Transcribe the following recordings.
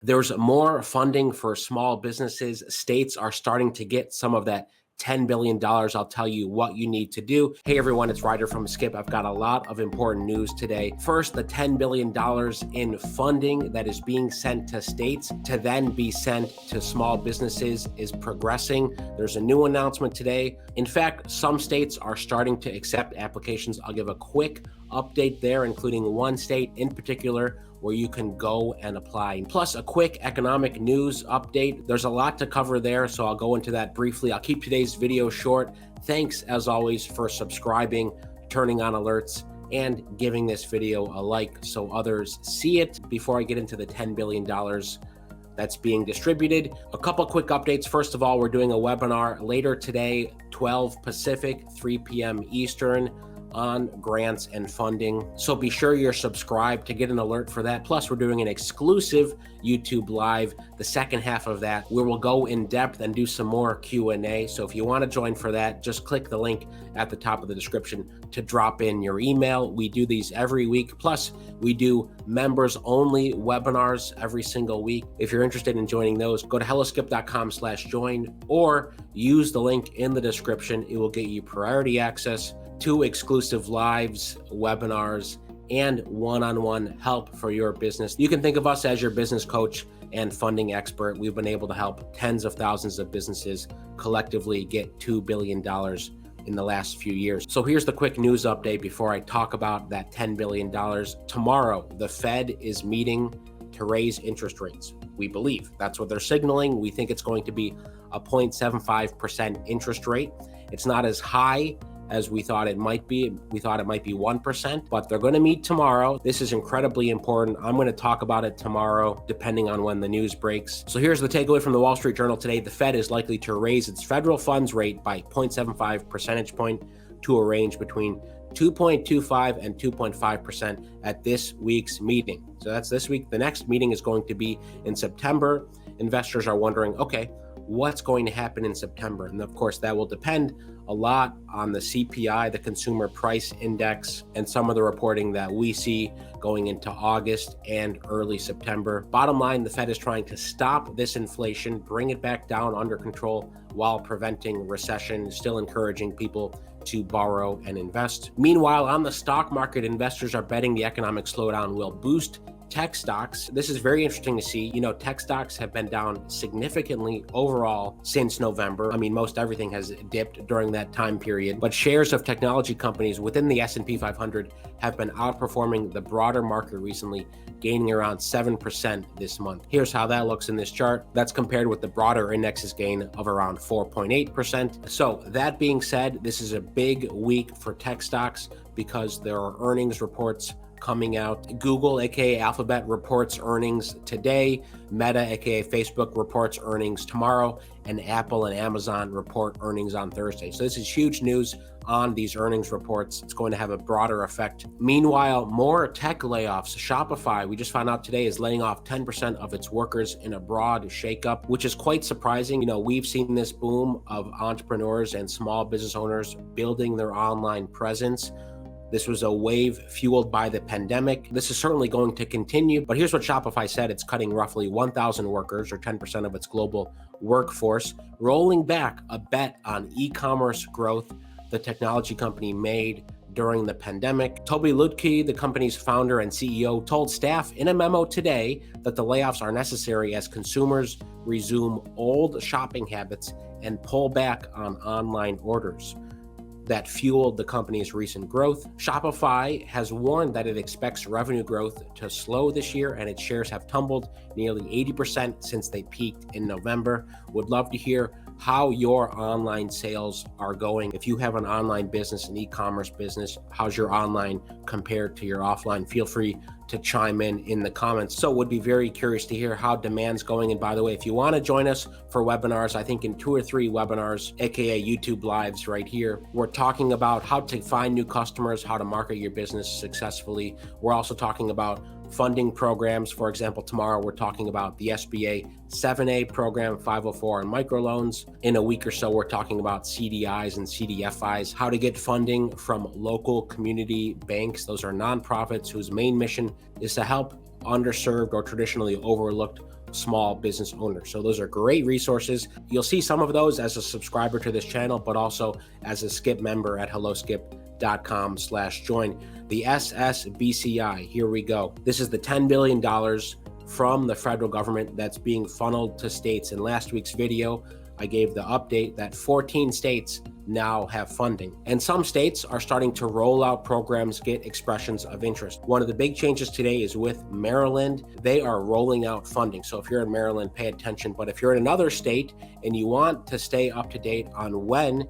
There's more funding for small businesses. States are starting to get some of that $10 billion. I'll tell you what you need to do. Hey everyone, it's Ryder from Skip. I've got a lot of important news today. First, the $10 billion in funding that is being sent to states to then be sent to small businesses is progressing. There's a new announcement today. In fact, some states are starting to accept applications. I'll give a quick update there, including one state in particular where you can go and apply. Plus a quick economic news update. There's a lot to cover there, so I'll go into that briefly. I'll keep today's video short. Thanks as always for subscribing, turning on alerts, and giving this video a like so others see it. Before I get into the $10 billion that's being distributed, a couple quick updates. First of all, we're doing a webinar later today, 12 Pacific, 3 p.m. Eastern, on grants and funding. So be sure you're subscribed to get an alert for that. Plus, we're doing an exclusive YouTube live, the second half of that, where we'll go in depth and do some more Q&A. So if you want to join for that, just click the link at the top of the description to drop in your email. We do these every week. Plus, we do members only webinars every single week. If you're interested in joining those, go to helloskip.com/join or use the link in the description. It will get you priority access to exclusive lives, webinars, and one-on-one help for your business. You can think of us as your business coach and funding expert. We've been able to help tens of thousands of businesses collectively get $2 billion in the last few years. So here's the quick news update before I talk about that $10 billion. Tomorrow, the Fed is meeting to raise interest rates. We believe that's what they're signaling. We think it's going to be a 0.75% interest rate. It's not as high as we thought it might be. We thought it might be 1%, but they're going to meet tomorrow. This is incredibly important. I'm going to talk about it tomorrow, depending on when the news breaks. So here's the takeaway from the Wall Street Journal today. The Fed is likely to raise its federal funds rate by 0.75 percentage point to a range between 2.25 and 2.5% at this week's meeting. So that's this week. The next meeting is going to be in September. Investors are wondering, okay, what's going to happen in September? And of course, that will depend a lot on the CPI, the Consumer Price Index, and some of the reporting that we see going into August and early September. Bottom line, the Fed is trying to stop this inflation, bring it back down under control while preventing recession, still encouraging people to borrow and invest. Meanwhile, on the stock market, investors are betting the economic slowdown will boost tech stocks. This is very interesting to see. You know, tech stocks have been down significantly overall since November. I mean, most everything has dipped during that time period, but shares of technology companies within the S&P 500 have been outperforming the broader market recently, gaining around 7% this month. Here's how that looks in this chart. That's compared with the broader index's gain of around 4.8%. So that being said, this is a big week for tech stocks because there are earnings reports coming out. Google, aka Alphabet, reports earnings today. Meta, aka Facebook, reports earnings tomorrow. And Apple and Amazon report earnings on Thursday. So this is huge news on these earnings reports. It's going to have a broader effect. Meanwhile, more tech layoffs. Shopify, we just found out today, is laying off 10% of its workers in a broad shakeup, which is quite surprising. You know, we've seen this boom of entrepreneurs and small business owners building their online presence. This was a wave fueled by the pandemic. This is certainly going to continue, but here's what Shopify said. It's cutting roughly 1,000 workers, or 10% of its global workforce, rolling back a bet on e-commerce growth the technology company made during the pandemic. Toby Lutke, the company's founder and CEO, told staff in a memo today that the layoffs are necessary as consumers resume old shopping habits and pull back on online orders that fueled the company's recent growth. Shopify has warned that it expects revenue growth to slow this year, and its shares have tumbled nearly 80% since they peaked in November. Would love to hear how your online sales are going. If you have an online business, an e-commerce business, how's your online compared to your offline? Feel free to chime in the comments. So would be very curious to hear how demand's going. And by the way, if you want to join us for webinars, I think in 2 or 3 webinars, aka YouTube lives right here, we're talking about how to find new customers, how to market your business successfully. We're also talking about funding programs. For example, tomorrow we're talking about the SBA 7A program, 504 and microloans. In a week or so, we're talking about CDIs and CDFIs, how to get funding from local community banks. Those are nonprofits whose main mission is to help underserved or traditionally overlooked small business owners. So those are great resources. You'll see some of those as a subscriber to this channel, but also as a Skip member at helloskip.com/join. The SSBCI, here we go. This is the $10 billion from the federal government that's being funneled to states. In last week's video, I gave the update that 14 states now have funding. And some states are starting to roll out programs, get expressions of interest. One of the big changes today is with Maryland. They are rolling out funding. So if you're in Maryland, pay attention. But if you're in another state and you want to stay up to date on when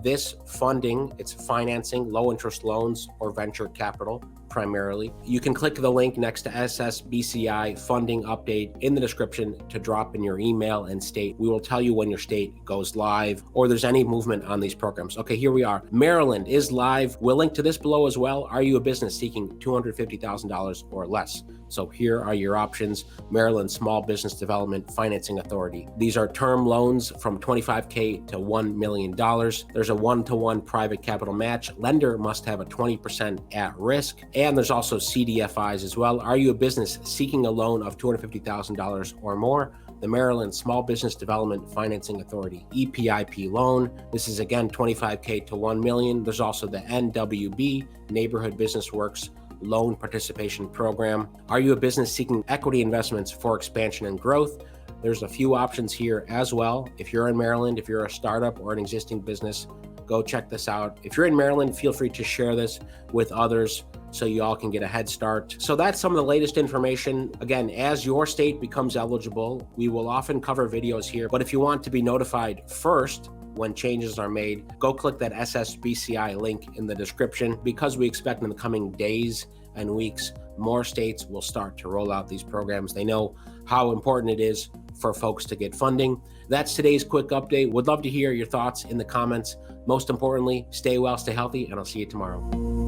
this funding, it's financing, low interest loans or venture capital primarily, you can click the link next to SSBCI funding update in the description to drop in your email and state. We will tell you when your state goes live or there's any movement on these programs. Okay, here we are. Maryland is live. We'll link to this below as well. Are you a business seeking $250,000 or less? So here are your options. Maryland Small Business Development Financing Authority. These are term loans from $25K to $1 million. There's a 1-to-1 private capital match. Lender must have a 20% at risk. And there's also CDFIs as well. Are you a business seeking a loan of $250,000 or more? The Maryland Small Business Development Financing Authority, EPIP loan. This is again $25K to $1 million. There's also the NWB, Neighborhood Business Works Loan Participation Program. Are you a business seeking equity investments for expansion and growth? There's a few options here as well. If you're in Maryland, if you're a startup or an existing business, go check this out. If you're in Maryland, feel free to share this with others so you all can get a head start. So that's some of the latest information. Again, as your state becomes eligible, we will often cover videos here, but if you want to be notified first when changes are made, go click that SSBCI link in the description, because we expect in the coming days and weeks, more states will start to roll out these programs. They know how important it is for folks to get funding. That's today's quick update. Would love to hear your thoughts in the comments. Most importantly, stay well, stay healthy, and I'll see you tomorrow.